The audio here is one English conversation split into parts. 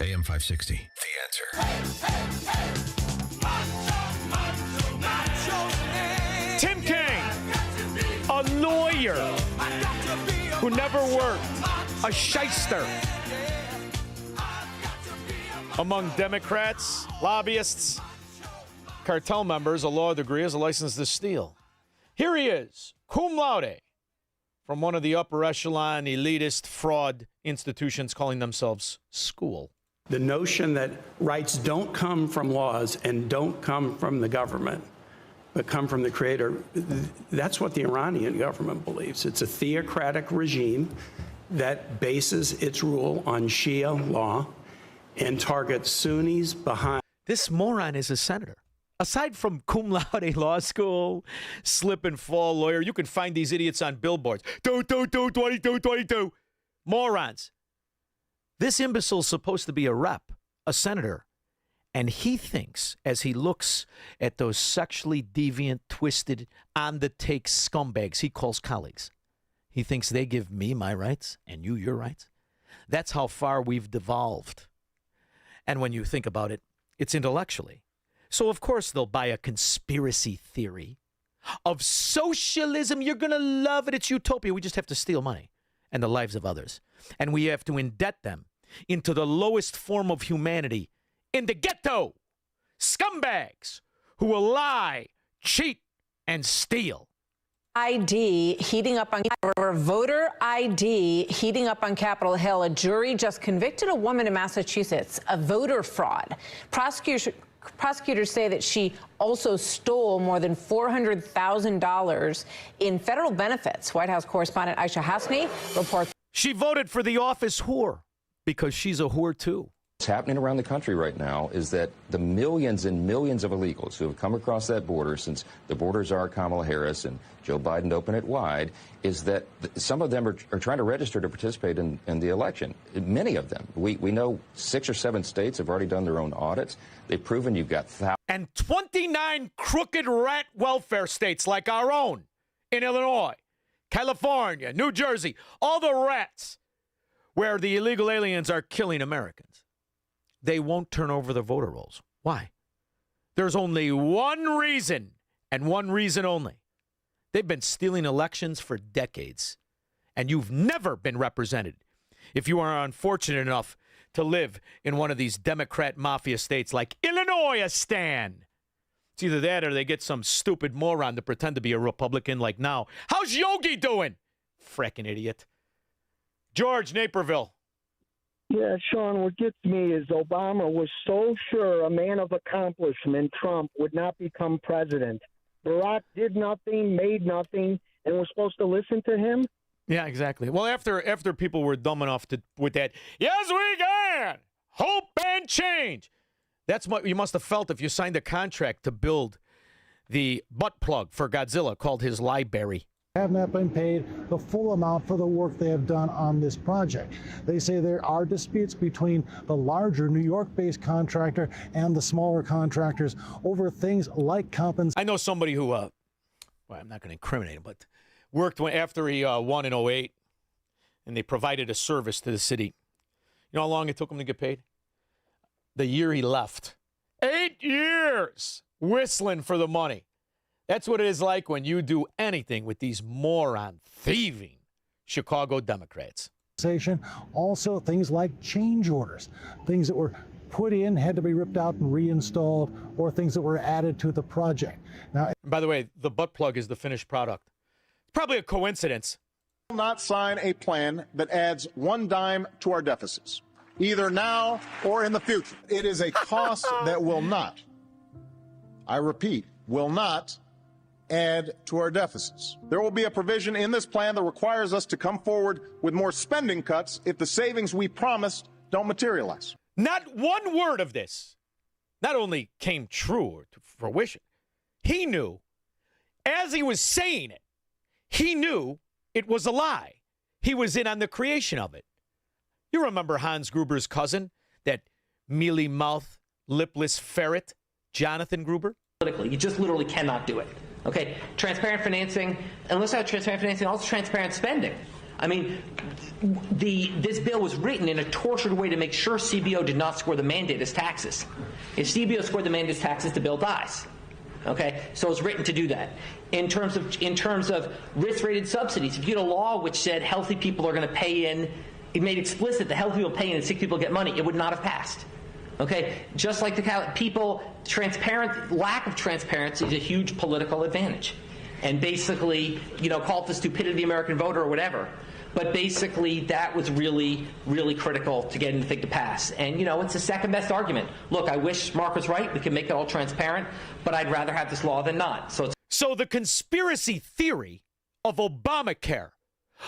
AM 560, The Answer. Tim Kaine, a lawyer who never worked, a shyster. Among Democrats, lobbyists, cartel members, a law degree is a license to steal. Here he is, cum laude, from one of the upper echelon elitist fraud institutions calling themselves school. The notion that rights don't come from laws and don't come from the government, but come from the creator, that's what the Iranian government believes. It's a theocratic regime that bases its rule on Shia law and targets Sunnis behind. This moron is a senator. Aside from cum laude law school, slip and fall lawyer, you can find these idiots on billboards. 22. Morons. This imbecile's supposed to be a rep, a senator. And he thinks, as he looks at those sexually deviant, twisted, on-the-take scumbags he calls colleagues, he thinks they give me my rights and you your rights. That's how far we've devolved. And when you think about it, it's intellectually. So, of course, they'll buy a conspiracy theory of socialism. You're going to love it. It's utopia. We just have to steal money and the lives of others. And we have to indebt them into the lowest form of humanity, in the ghetto. Scumbags who will lie, cheat, and steal. ID heating up on voter ID heating up on Capitol Hill. A jury just convicted a woman in Massachusetts of voter fraud. Prosecutors say that she also stole more than $400,000 in federal benefits. White House correspondent Aisha Hasmi reports. She voted for the office whore because she's a whore, too. What's happening around the country right now is that the millions and millions of illegals who have come across that border since the borders are Kamala Harris and Joe Biden opened it wide, is that some of them are trying to register to participate in the election. Many of them. We know 6 or 7 states have already done their own audits. They've proven you've got thousands. And 29 crooked rat welfare states like our own in Illinois, California, New Jersey, all the rats where the illegal aliens are killing Americans. They won't turn over the voter rolls. Why? There's only one reason, and one reason only. They've been stealing elections for decades, and you've never been represented. If you are unfortunate enough to live in one of these Democrat mafia states like Illinois, Stan. It's either that or they get some stupid moron to pretend to be a Republican like now. How's Yogi doing? Frickin' idiot. George, Naperville. Yeah, Sean, what gets me is Obama was so sure a man of accomplishment, Trump, would not become president. Barack did nothing, made nothing, and we're supposed to listen to him? Yeah, exactly. Well, after people were dumb enough to with that, yes, we can, hope and change. That's what you must have felt if you signed a contract to build the butt plug for Godzilla called his library. Have not been paid the full amount for the work they have done on this project. They say there are disputes between the larger New York-based contractor and the smaller contractors over things like compensation. I know somebody who, well, I'm not going to incriminate him, but worked after he won in 2008, and they provided a service to the city. You know how long it took him to get paid? The year he left. 8 years whistling for the money. That's what it is like when you do anything with these moron, thieving Chicago Democrats. Also, things like change orders, things that were put in, had to be ripped out and reinstalled, or things that were added to the project. Now, by the way, the butt plug is the finished product. It's probably a coincidence. Will not sign a plan that adds one dime to our deficits, either now or in the future. It is a cost that will not, I repeat, will not add to our deficits. There will be a provision in this plan that requires us to come forward with more spending cuts if the savings we promised don't materialize. Not one word of this not only came true or to fruition, he knew, as he was saying it, he knew it was a lie. He was in on the creation of it. You remember Hans Gruber's cousin, that mealy-mouthed, lipless ferret, Jonathan Gruber? You just literally cannot do it. Okay, transparent financing, unless I have transparent financing, also transparent spending. I mean, this bill was written in a tortured way to make sure CBO did not score the mandate as taxes. If CBO scored the mandate as taxes, the bill dies. Okay, so it's written to do that. In terms of risk-rated subsidies, if you had a law which said healthy people are going to pay in, it made explicit that healthy people pay in and sick people get money, it would not have passed. Okay, just like lack of transparency is a huge political advantage. And basically, call it the stupidity of the American voter or whatever. But basically, that was really, really critical to getting the thing to pass. And, it's the second best argument. Look, I wish Mark was right. We can make it all transparent, but I'd rather have this law than not. So the conspiracy theory of Obamacare,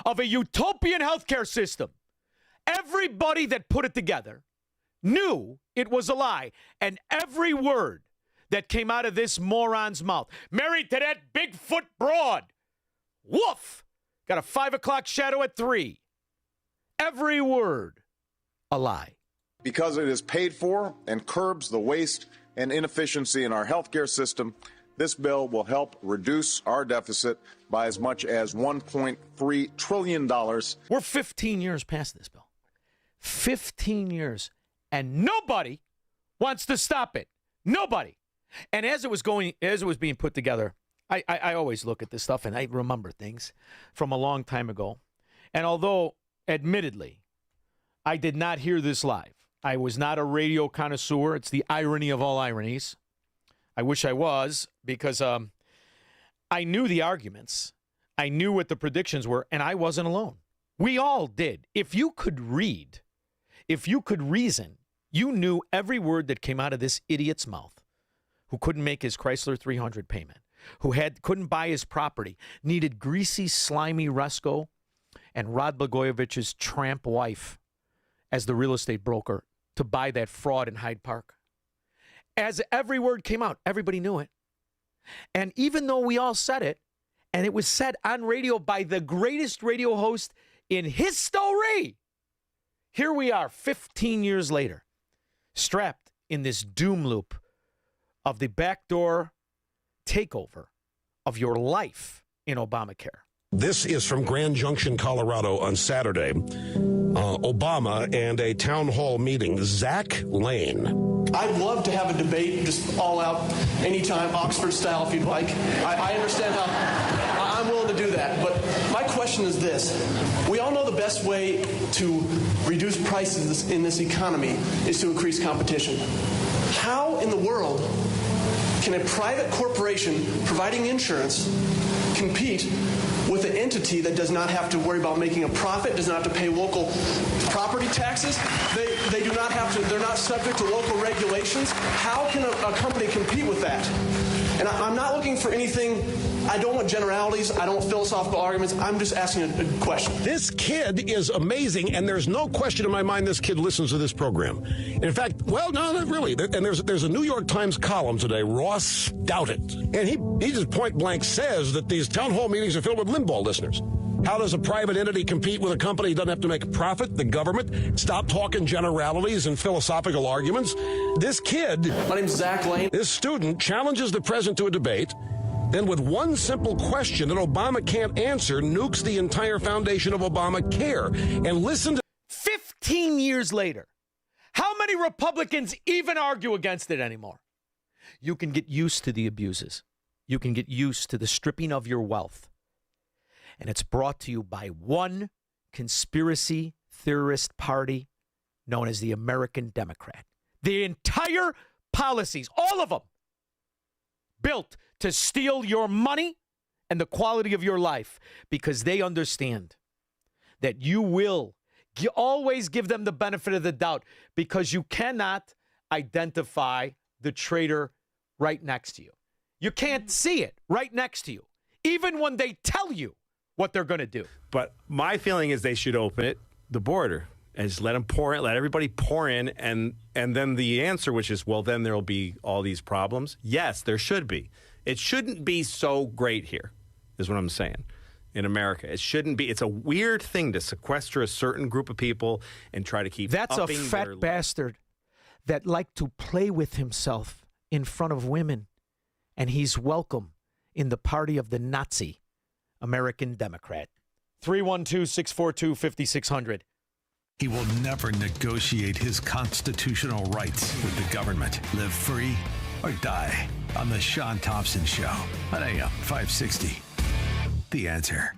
of a utopian healthcare system, everybody that put it together knew it was a lie. And every word that came out of this moron's mouth, married to that Bigfoot broad, woof, got a 5 o'clock shadow at 3. Every word a lie. Because it is paid for and curbs the waste and inefficiency in our healthcare system, this bill will help reduce our deficit by as much as $1.3 trillion. We're 15 years past this bill. 15 years. And nobody wants to stop it. Nobody. And as it was being put together, I always look at this stuff and I remember things from a long time ago. And although, admittedly, I did not hear this live, I was not a radio connoisseur. It's the irony of all ironies. I wish I was, because I knew the arguments. I knew what the predictions were, and I wasn't alone. We all did. If you could read, if you could reason, you knew every word that came out of this idiot's mouth, who couldn't make his Chrysler 300 payment, who couldn't buy his property, needed greasy, slimy Resco and Rod Blagojevich's tramp wife as the real estate broker to buy that fraud in Hyde Park. As every word came out, everybody knew it. And even though we all said it, and it was said on radio by the greatest radio host in history, here we are 15 years later, strapped in this doom loop of the backdoor takeover of your life in Obamacare. This is from Grand Junction, Colorado on Saturday. Obama and a town hall meeting. Zach Lane. I'd love to have a debate, just all out, anytime, Oxford style if you'd like. I understand how I'm willing to do that. But my question is this. We all know the best way to reduce prices in this economy is to increase competition. How in the world can a private corporation providing insurance compete with an entity that does not have to worry about making a profit, does not have to pay local property taxes? They do not have to, they're not subject to local regulations. How can a company compete with that? And I'm not looking for anything, I don't want generalities, I don't want philosophical arguments, I'm just asking a question. This kid is amazing, and there's no question in my mind this kid listens to this program. In fact, well, no, not really. And there's a New York Times column today, Ross Douthat, and he just point blank says that these town hall meetings are filled with Limbaugh listeners. How does a private entity compete with a company that doesn't have to make a profit? The government? Stop talking generalities and philosophical arguments. This kid, my name's Zach Lane. This student challenges the president to a debate, then with one simple question that Obama can't answer, nukes the entire foundation of Obamacare. And listen to 15 years later, how many Republicans even argue against it anymore? You can get used to the abuses. You can get used to the stripping of your wealth. And it's brought to you by one conspiracy theorist party known as the American Democrat. The entire policies, all of them, built to steal your money and the quality of your life, because they understand that you will always give them the benefit of the doubt, because you cannot identify the traitor right next to you. You can't see it right next to you, even when they tell you what they're going to do. But my feeling is they should open it, the border, and just let them pour in, let everybody pour in, and then the answer, which is, well, then there'll be all these problems. Yes, there should be. It shouldn't be so great here, is what I'm saying, in America. It shouldn't be. It's a weird thing to sequester a certain group of people and try to keep That's a upping fat their bastard that liked to play with himself in front of women, and he's welcome in the party of the Nazi American Democrat. 312-642-5600. He will never negotiate his constitutional rights with the government. Live free or die on the Sean Thompson Show on AM 560. The Answer.